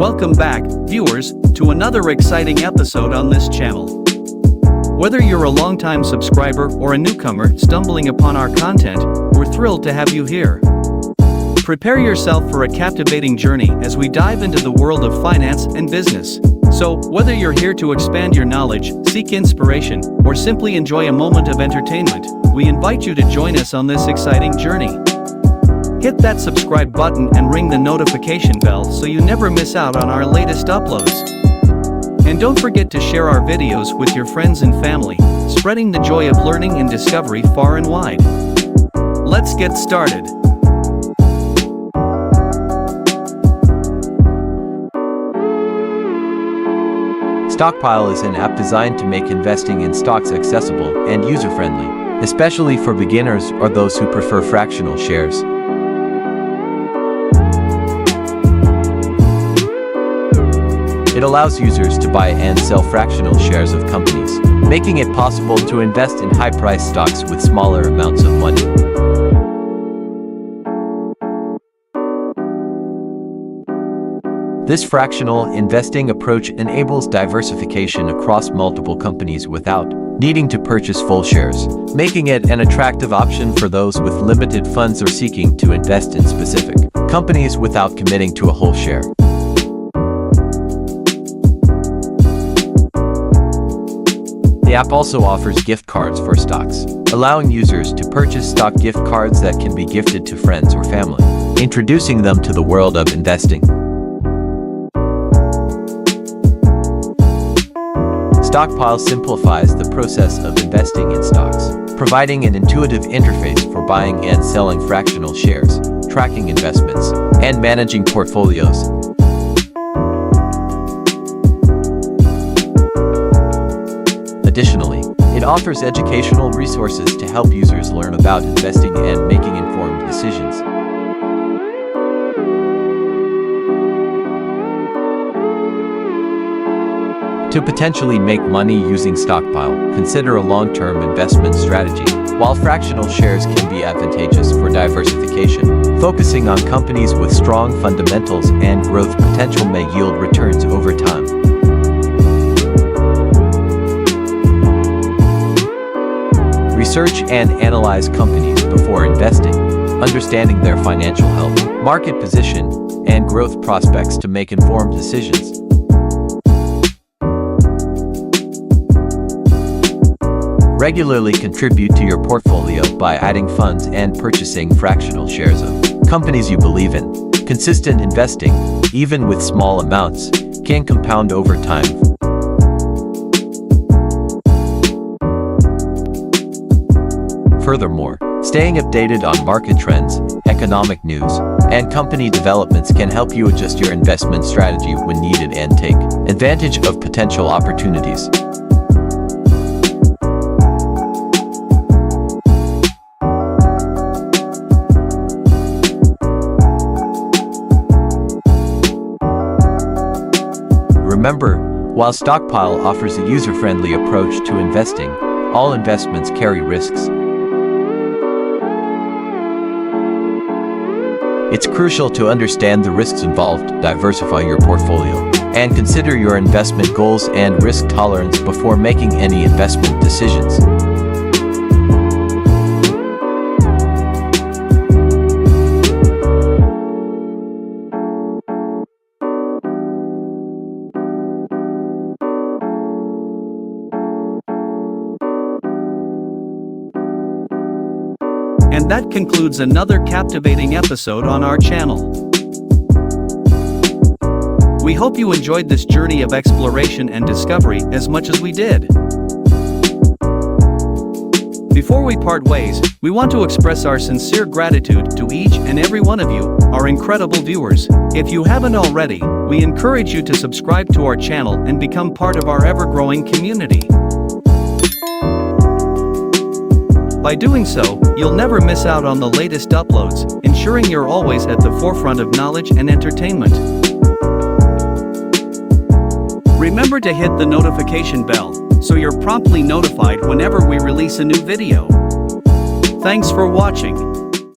Welcome back, viewers, to another exciting episode on this channel. Whether you're a longtime subscriber or a newcomer stumbling upon our content, we're thrilled to have you here. Prepare yourself for a captivating journey as we dive into the world of finance and business. So, whether you're here to expand your knowledge, seek inspiration, or simply enjoy a moment of entertainment, we invite you to join us on this exciting journey. Hit that subscribe button and ring the notification bell so you never miss out on our latest uploads. And don't forget to share our videos with your friends and family, spreading the joy of learning and discovery far and wide. Let's get started. Stockpile is an app designed to make investing in stocks accessible and user-friendly, especially for beginners or those who prefer fractional shares. It allows users to buy and sell fractional shares of companies, making it possible to invest in high-priced stocks with smaller amounts of money. This fractional investing approach enables diversification across multiple companies without needing to purchase full shares, making it an attractive option for those with limited funds or seeking to invest in specific companies without committing to a whole share. The app also offers gift cards for stocks, allowing users to purchase stock gift cards that can be gifted to friends or family, introducing them to the world of investing. Stockpile simplifies the process of investing in stocks, providing an intuitive interface for buying and selling fractional shares, tracking investments, and managing portfolios. Additionally, it offers educational resources to help users learn about investing and making informed decisions. To potentially make money using Stockpile, consider a long-term investment strategy. While fractional shares can be advantageous for diversification, focusing on companies with strong fundamentals and growth potential may yield returns over time. Research and analyze companies before investing, understanding their financial health, market position, and growth prospects to make informed decisions. Regularly contribute to your portfolio by adding funds and purchasing fractional shares of companies you believe in. Consistent investing, even with small amounts, can compound over time. Furthermore, staying updated on market trends, economic news, and company developments can help you adjust your investment strategy when needed and take advantage of potential opportunities. Remember, while Stockpile offers a user-friendly approach to investing, all investments carry risks. It's crucial to understand the risks involved, diversify your portfolio, and consider your investment goals and risk tolerance before making any investment decisions. And that concludes another captivating episode on our channel. We hope you enjoyed this journey of exploration and discovery as much as we did. Before we part ways, we want to express our sincere gratitude to each and every one of you, our incredible viewers. If you haven't already, we encourage you to subscribe to our channel and become part of our ever-growing community. By doing so, you'll never miss out on the latest uploads, ensuring you're always at the forefront of knowledge and entertainment. Remember to hit the notification bell, so you're promptly notified whenever we release a new video. Thanks for watching.